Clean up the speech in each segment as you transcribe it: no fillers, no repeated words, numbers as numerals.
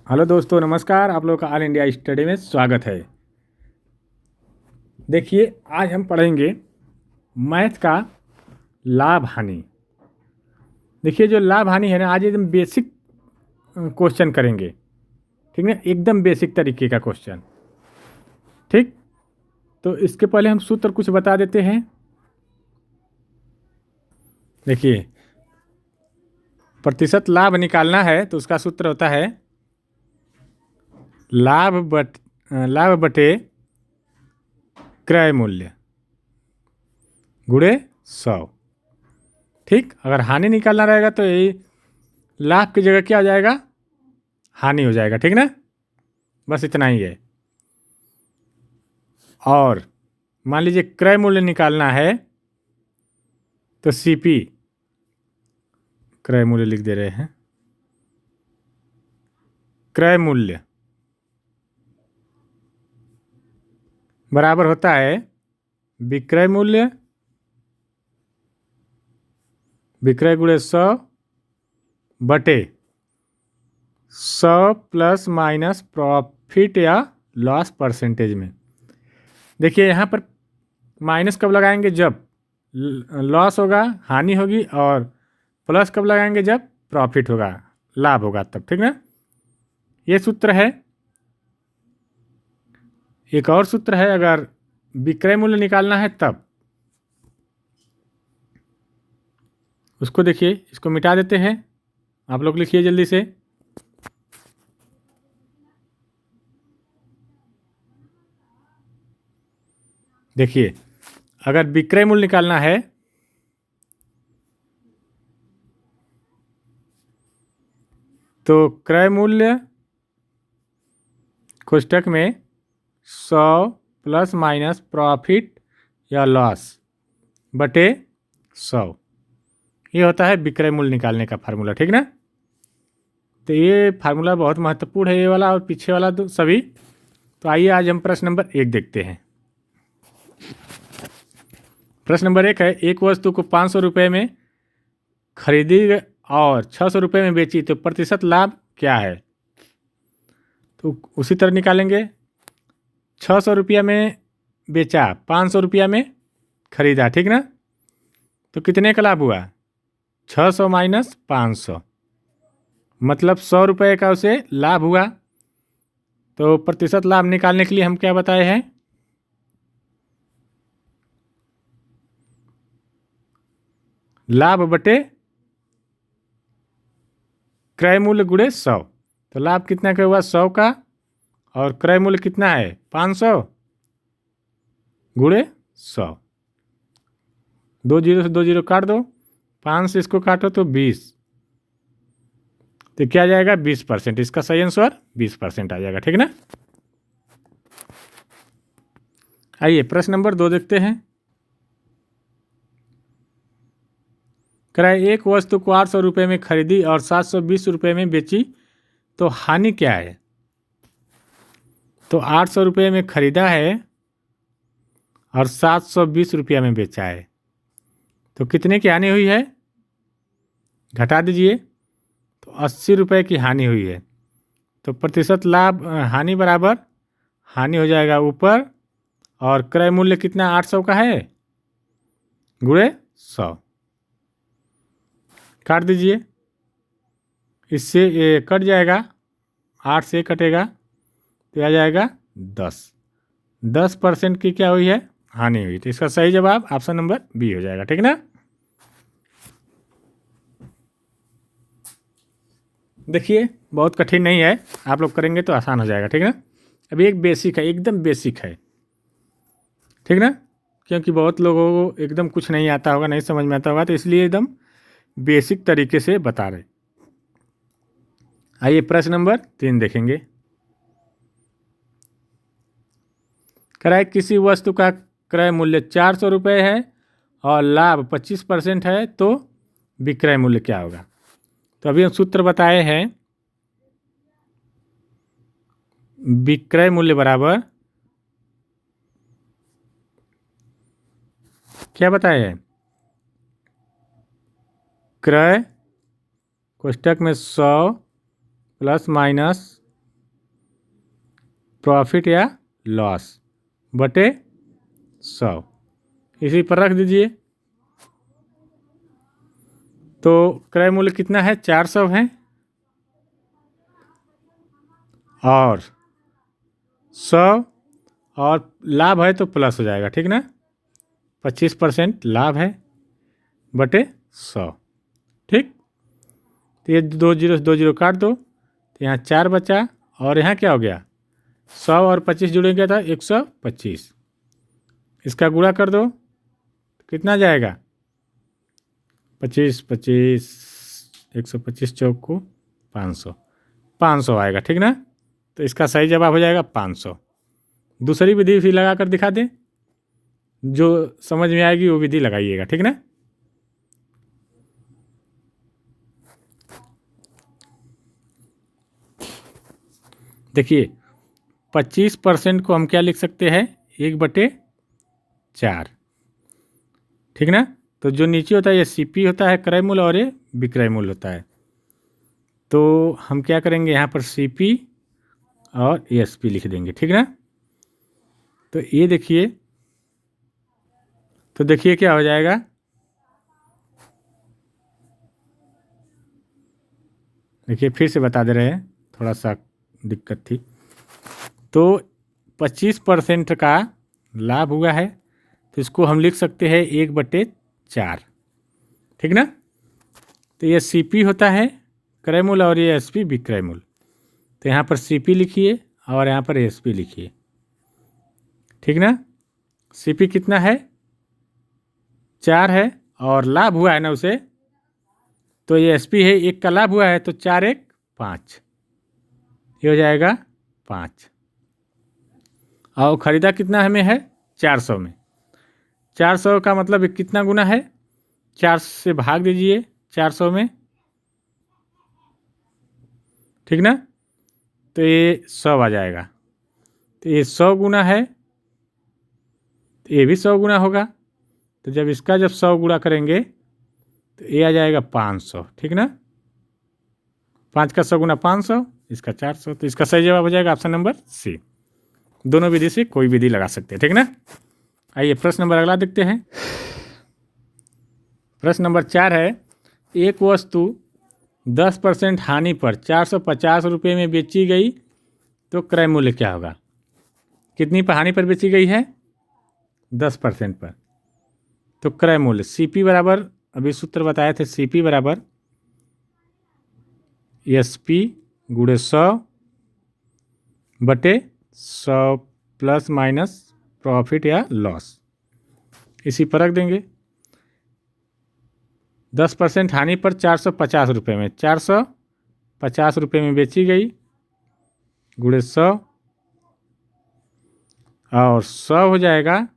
Hello दोस्तों, नमस्कार। आप लोगों का ऑल इंडिया स्टडी में स्वागत है। देखिए, आज हम पढ़ेंगे मैथ का लाभ हानि। देखिए, जो लाभ हानि है ना, आज एकदम बेसिक क्वेश्चन करेंगे। ठीक है, एकदम बेसिक तरीके का क्वेश्चन। ठीक, तो इसके पहले हम सूत्र कुछ बता देते हैं। देखिए, प्रतिशत लाभ निकालना है तो उसका सूत्र होता है लाभ बटे क्रय मूल्य गुणे 100। ठीक, अगर हानि निकालना रहेगा तो यही लाभ की जगह क्या हो जाएगा, हानि हो जाएगा। ठीक ना, बस इतना ही है। और मान लीजिए क्रय मूल्य निकालना है तो सीपी, क्रय मूल्य लिख दे रहे हैं, क्रय मूल्य बराबर होता है विक्रय मूल्य विक्रय गुणे 100 बटे 100 प्लस माइनस प्रॉफिट या लॉस परसेंटेज में। देखिए, यहाँ पर माइनस कब लगाएंगे, जब लॉस होगा, हानि होगी, और प्लस कब लगाएंगे, जब प्रॉफिट होगा, लाभ होगा तब। ठीक ना, ये सूत्र है। एक और सूत्र है, अगर विक्रय मूल्य निकालना है तब उसको देखिए, इसको मिटा देते हैं। आप लोग लिखिए जल्दी से। देखिए, अगर विक्रय मूल्य निकालना है तो क्रय मूल्य कोष्टक में 100 प्लस माइनस प्रॉफिट या लॉस बटे 100, ये होता है विक्रय मूल्य निकालने का फार्मूला। ठीक ना, तो ये फार्मूला बहुत महत्वपूर्ण है, ये वाला और पीछे वाला तो सभी। तो आइए आज हम प्रश्न नंबर 1 देखते हैं। प्रश्न नंबर 1 है, एक वस्तु को 500 रुपये में खरीदी और 600 रुपये में बेची तो प्रतिशत लाभ क्या है। तो उसी तरह निकालेंगे। 600 रुपया में बेचा, 500 रुपया में खरीदा। ठीक ना, तो कितने का लाभ हुआ, 600 माइनस 500, मतलब 100 रुपये का उसे लाभ हुआ। तो प्रतिशत लाभ निकालने के लिए हम क्या बताए हैं, लाभ बटे क्रय मूल्य गुणे 100। तो लाभ कितना का हुआ, 100 का, और क्रय मूल्य कितना है, 500 गुणे 100। 2 जीरो से 2 जीरो काट दो, 5 से इसको काटो तो 20, तो क्या आ जाएगा, 20%। इसका सही आंसर 20% आ जाएगा। ठीक ना, आइए प्रश्न नंबर 2 देखते हैं। क्रय, एक वस्तु को 800 रुपये में खरीदी और 720 रुपये में बेची तो हानि क्या है। तो 800 रुपये में खरीदा है और 720 रुपया में बेचा है, तो कितने की हानि हुई है, घटा दीजिए, तो 80 रुपये की हानि हुई है। तो प्रतिशत लाभ हानि बराबर, हानि हो जाएगा ऊपर, और क्रय मूल्य कितना 800 का है गुणे 100, काट दीजिए, इससे ये कट जाएगा, 8 से कटेगा तो आ जाएगा 10% की क्या हुई है, हानि हुई। तो इसका सही जवाब ऑप्शन नंबर बी हो जाएगा। ठीक ना, देखिए बहुत कठिन नहीं है, आप लोग करेंगे तो आसान हो जाएगा। ठीक ना, अभी एक बेसिक है, एकदम बेसिक है। ठीक ना, क्योंकि बहुत लोगों को एकदम कुछ नहीं आता होगा, नहीं समझ में आता होगा, तो इसलिए एकदम बेसिक तरीके से बता रहे। आइए प्रश्न नंबर 3 देखेंगे। क्रय, किसी वस्तु का क्रय मूल्य 400 रुपये है और लाभ 25% है तो विक्रय मूल्य क्या होगा। तो अभी हम सूत्र बताए हैं, विक्रय मूल्य बराबर क्या बताए हैं, क्रय कोष्टक में 100 प्लस माइनस प्रॉफिट या लॉस बटे 100, इसी पर रख दीजिए। तो क्रय मूल्य कितना है, 400 है, और 100 और लाभ है तो प्लस हो जाएगा, ठीक ना, 25% लाभ है बटे 100, ठीक। तो ये 2 जीरो काट दो, तो यहाँ 4 बचा, और यहाँ क्या हो गया, 100 और 25 जुड़ेंगे था 125, इसका गुणा कर दो, कितना जाएगा, 25 25 125 चौक को 500 आएगा, ठीक ना। तो इसका सही जवाब हो जाएगा 500। दूसरी विधि भी लगा कर दिखा दें, जो समझ में आएगी वो विधि लगाइएगा, ठीक ना। देखिए 25% को हम क्या लिख सकते हैं, 1/4, ठीक ना। तो जो नीचे होता है ये सीपी होता है क्रय मूल्य, और ये विक्रय मूल्य होता है। तो हम क्या करेंगे, यहाँ पर सीपी और एसपी लिख देंगे, ठीक ना। तो ये देखिए, तो देखिए क्या हो जाएगा, देखिए फिर से बता दे रहे हैं, थोड़ा सा दिक्कत थी। तो 25% का लाभ हुआ है, तो इसको हम लिख सकते हैं 1/4, ठीक ना। तो ये सीपी होता है क्रय मूल्य, और ये एसपी विक्रय मूल्य। तो यहाँ पर सीपी लिखिए और यहाँ पर एसपी लिखिए, ठीक ना। सीपी कितना है, 4 है, और लाभ हुआ है ना उसे, तो ये एसपी है, 1 का लाभ हुआ है, तो 4 1 5, ये हो जाएगा 5। और ख़रीदा कितना हमें है, 400 में, 400 का मतलब कितना गुना है, 4 से भाग दीजिए 400 में, ठीक ना। तो ये 100 आ जाएगा, तो ये 100 गुना है, तो ये भी 100 गुना होगा। तो जब इसका 100 गुणा करेंगे तो ये आ जाएगा 500, ठीक ना। 5 का 100 गुना 500, इसका 400, तो इसका सही जवाब हो जाएगा ऑप्शन नंबर सी। दोनों विधि से कोई विधि लगा सकते हैं, ठीक ना। आइए प्रश्न नंबर अगला देखते हैं। प्रश्न नंबर 4 है, एक वस्तु 10% हानि पर 450 रुपये में बेची गई तो क्रय मूल्य क्या होगा। कितनी पर हानि पर बेची गई है, 10% पर, तो क्रय मूल्य सीपी बराबर, अभी सूत्र बताए थे, सीपी बराबर एसपी गुणे 100 बटे 100 प्लस माइनस प्रॉफिट या लॉस, इसी पर रख देंगे। 10% हानि पर 450 रुपये में, 450 रुपये में बेची गई, गुणे 100, और 100 हो जाएगा,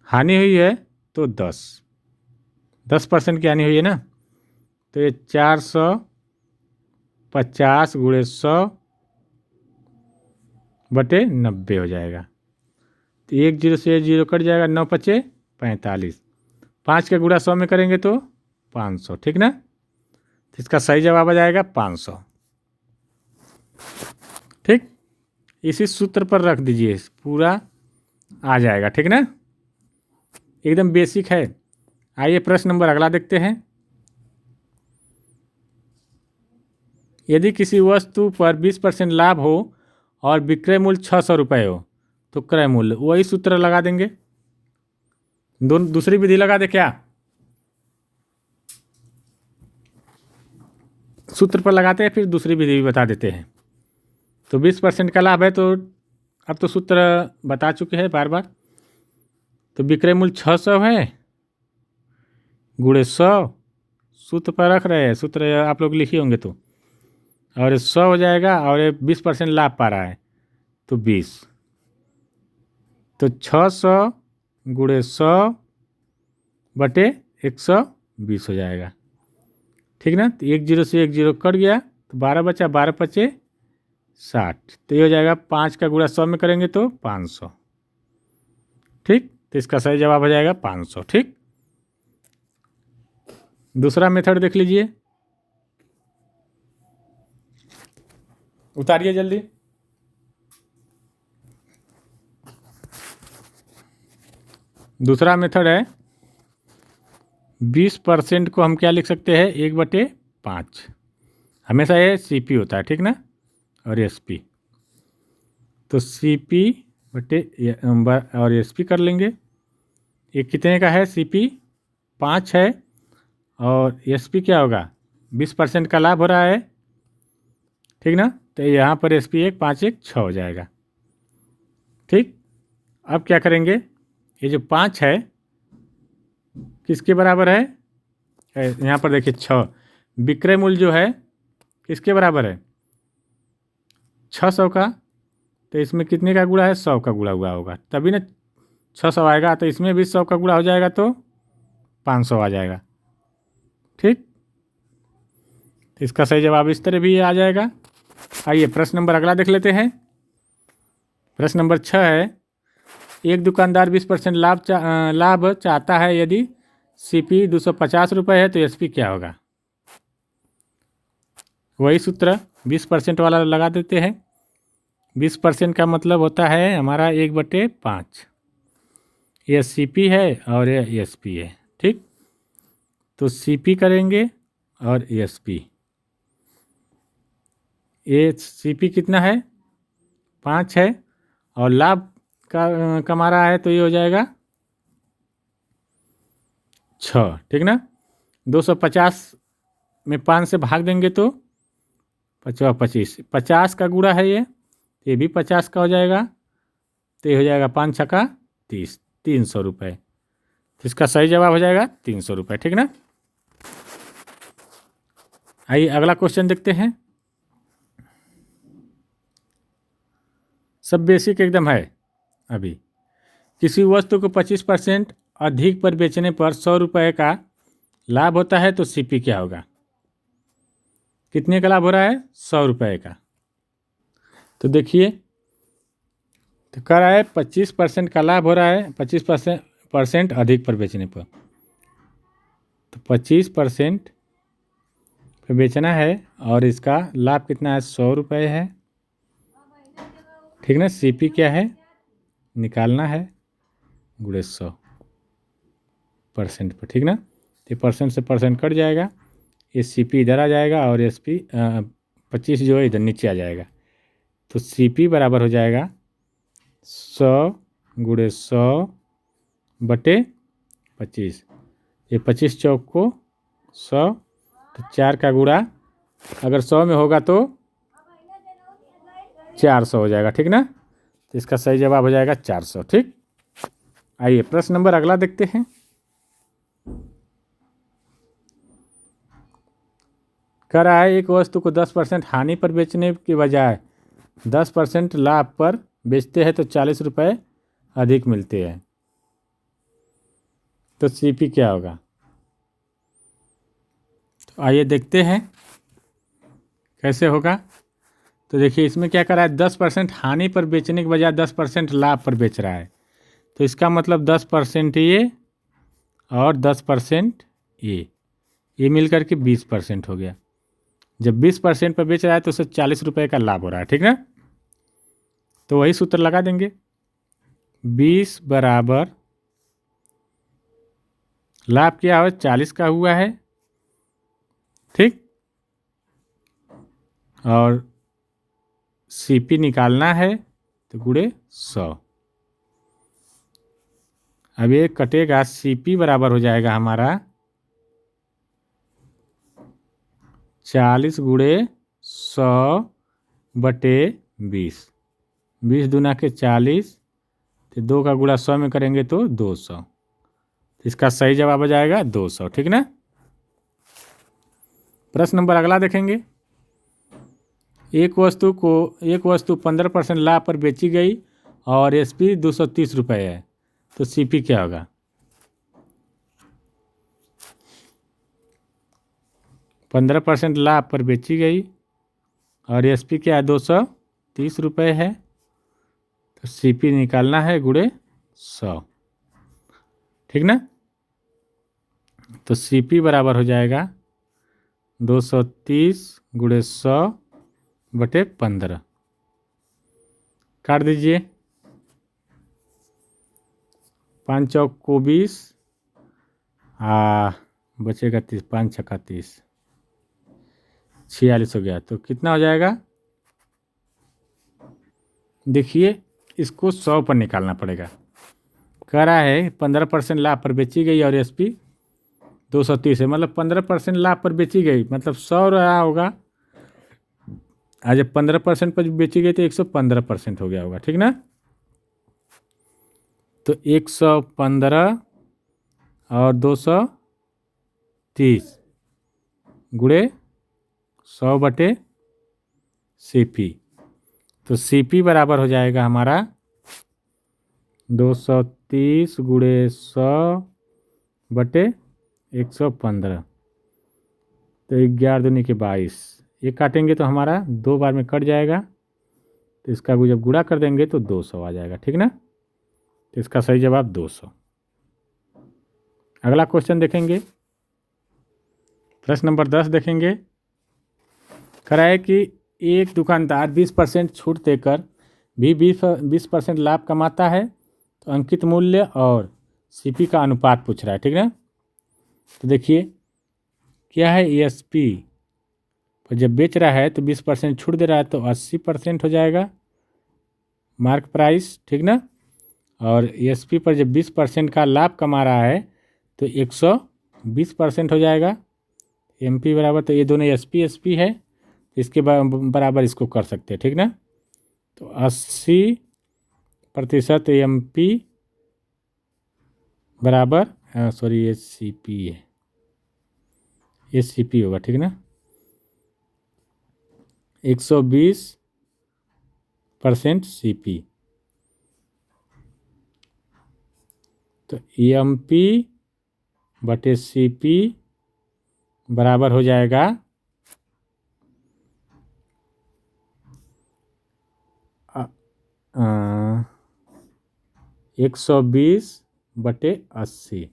हानि हुई है तो 10% की हानि हुई है ना, तो ये 450 गुणे 100 बटे 90 हो जाएगा। तो 1 जीरो से 1 जीरो कट जाएगा, 9 पचे 45, 5 के गुणा 100 में करेंगे तो 500, ठीक ना। तो इसका सही जवाब आ जाएगा 500, ठीक। इसी सूत्र पर रख दीजिए, पूरा आ जाएगा, ठीक ना, एकदम बेसिक है। आइए प्रश्न नंबर अगला देखते हैं। यदि किसी वस्तु पर 20% लाभ हो और विक्रय मूल्य 600 रुपये हो तो क्रय मूल्य, वही सूत्र लगा देंगे। दूसरी विधि लगा दे क्या, सूत्र पर लगाते हैं फिर दूसरी विधि भी बता देते हैं। तो 20% का लाभ है, तो अब तो सूत्र बता चुके हैं बार बार। तो विक्रय मूल्य 600 है, गुणे 100, सूत्र पर रख रहे हैं, सूत्र आप लोग लिखे होंगे, तो और 100 हो जाएगा, और ये 20% लाभ पा रहा है तो 20, तो 600 गुणे 100 बटे 120 हो जाएगा, ठीक ना। तो 1 जीरो से 1 जीरो कट गया, तो 12 बचा, 12 पचे 60, तो ये हो जाएगा, 5 का गुणा 100 में करेंगे तो 500, ठीक। तो इसका सही जवाब हो जाएगा 500, ठीक। दूसरा मेथड देख लीजिए, उतारिए जल्दी। दूसरा मेथड है 20% को हम क्या लिख सकते हैं 1/5। हमेशा ये CP होता है, ठीक ना, और SP। तो CP और SP कर लेंगे। ये कितने का है? CP 5 है और SP क्या होगा? 20% का लाभ हो रहा है, ठीक ना। तो यहाँ पर SP 1 5 1 6 हो जाएगा, ठीक। अब क्या करेंगे, ये जो 5 है किसके बराबर है? यहाँ पर देखिए 6, विक्रय मूल्य जो है किसके बराबर है? 600 का। तो इसमें कितने का गुणा है? 100 का गुणा हुआ होगा, तभी ना 600 आएगा। तो इसमें भी 100 का गुणा हो जाएगा तो 500 आ जाएगा, ठीक। इसका सही जवाब इस तरह भी आ जाएगा। आइए प्रश्न नंबर अगला देख लेते हैं। प्रश्न नंबर 6 है, एक दुकानदार 20% लाभ चाहता है। यदि CP 250 रुपये है तो SP क्या होगा? वही सूत्र 20% वाला लगा देते हैं। 20% का मतलब होता है हमारा 1/5। ये CP है और ये SP है, ठीक। तो CP करेंगे और SP। ये CP कितना है? 5 है और लाभ का कमा रहा है, तो ये हो जाएगा 6, ठीक ना। 250 में 5 से भाग देंगे तो 25, 50 का गुणा है ये भी 50 का हो जाएगा। तो ये हो जाएगा 5 छक्का 30, 300 रुपये। तो इसका सही जवाब हो जाएगा 300 रुपये, ठीक ना। आइए अगला क्वेश्चन देखते हैं। सब बेसिक एकदम है। अभी किसी वस्तु को 25% अधिक पर बेचने पर 100 रुपये का लाभ होता है तो CP क्या होगा? कितने का लाभ हो रहा है? 100 रुपये का। तो देखिए, तो कह रहा है 25% का लाभ हो रहा है, 25% अधिक पर बेचने पर। तो 25% पे बेचना है और इसका लाभ कितना है? 100 रुपये है, ठीक ना। CP क्या है? निकालना है, गुणे 100% पर, ठीक ना। तो परसेंट से परसेंट कट जाएगा, ये CP इधर आ जाएगा और SP 25 जो है इधर नीचे आ जाएगा। तो CP बराबर हो जाएगा 100 गुणे 100/25। ये 25 चौक को 100, तो 4 का गुणा अगर 100 में होगा तो 400 हो जाएगा, ठीक ना। तो इसका सही जवाब हो जाएगा 400, ठीक। आइए प्रश्न नंबर अगला देखते हैं। कह रहा है एक वस्तु को 10% हानि पर बेचने के बजाय 10% लाभ पर बेचते हैं तो 40 रुपये अधिक मिलते हैं। तो CP क्या होगा? तो आइए देखते हैं कैसे होगा। तो देखिए इसमें क्या कर रहा है, 10% हानि पर बेचने के बजाय 10% लाभ पर बेच रहा है। तो इसका मतलब 10% ये और 10% ये मिल करके 20% हो गया। जब 20% पर बेच रहा है तो उसे 40 रुपये का लाभ हो रहा है, ठीक ना। तो वही सूत्र लगा देंगे, 20 बराबर लाभ क्या हो 40 का हुआ है, ठीक। और CP निकालना है तो गुणे 100। अब ये कटेगा, CP बराबर हो जाएगा हमारा 40 गुणे 100/20। 20 दूना के 40, तो 2 का गुणा 100 में करेंगे तो 200। तो इसका सही जवाब हो जाएगा 200, ठीक ना। प्रश्न नंबर अगला देखेंगे। एक वस्तु 15% लाभ पर बेची गई और SP 230 रुपये है, तो CP क्या होगा? पंद्रह % लाभ पर बेची गई और SP क्या है? 230 रुपये है। तो CP निकालना है गुणे 100, ठीक ना। तो CP बराबर हो जाएगा 230 गुणे 100/15। काट दीजिए। 5 चौक 20, बचेगा 30, 5 छक्का 30, 46 हो गया। तो कितना हो जाएगा? देखिए इसको 100 पर निकालना पड़ेगा। कह रहा है 15% लाभ पर बेची गई और SP 230 है, मतलब 15% लाभ पर बेची गई, मतलब 100 रहा होगा। आज जब 15% पर बेची गई तो 115% हो गया होगा, ठीक ना। तो 115 और 230 गुणे 100/CP। तो CP बराबर हो जाएगा हमारा 230 गुणे 100/115। तो 11 दूनी के 22, ये काटेंगे तो हमारा 2 बार में कट जाएगा। तो इसका जब गुणा कर देंगे तो 200 आ जाएगा, ठीक ना। तो इसका सही जवाब 200। अगला क्वेश्चन देखेंगे, प्रश्न नंबर 10 देखेंगे। कह रहा है कि एक दुकानदार 20% छूट देकर भी 20% लाभ कमाता है, तो अंकित मूल्य और CP का अनुपात पूछ रहा है, ठीक ना। तो देखिए क्या है, SP पर जब बेच रहा है तो 20% छूट दे रहा है, तो 80% हो जाएगा मार्क प्राइस, ठीक ना। और SP पर जब 20% का लाभ कमा रहा है तो 120% हो जाएगा। MP बराबर, तो ये दोनों SP है, इसके बराबर इसको कर सकते हैं, ठीक ना। तो 80% MP बराबर, सॉरी ये CP है, ये CP होगा, ठीक ना। 120% CP, तो MP/CP बराबर हो जाएगा 120/80।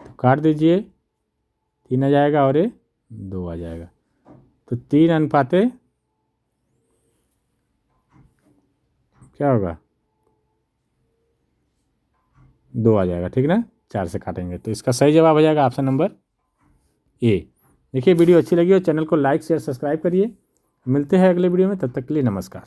तो काट दीजिए, 3 आ जाएगा और ये 2 आ जाएगा। तो 3 अनुपाते क्या होगा, 2 आ जाएगा, ठीक ना। 4 से काटेंगे तो इसका सही जवाब हो जाएगा ऑप्शन नंबर A। देखिए वीडियो अच्छी लगी हो चैनल को लाइक शेयर सब्सक्राइब करिए। मिलते हैं अगले वीडियो में, तब तक के लिए नमस्कार।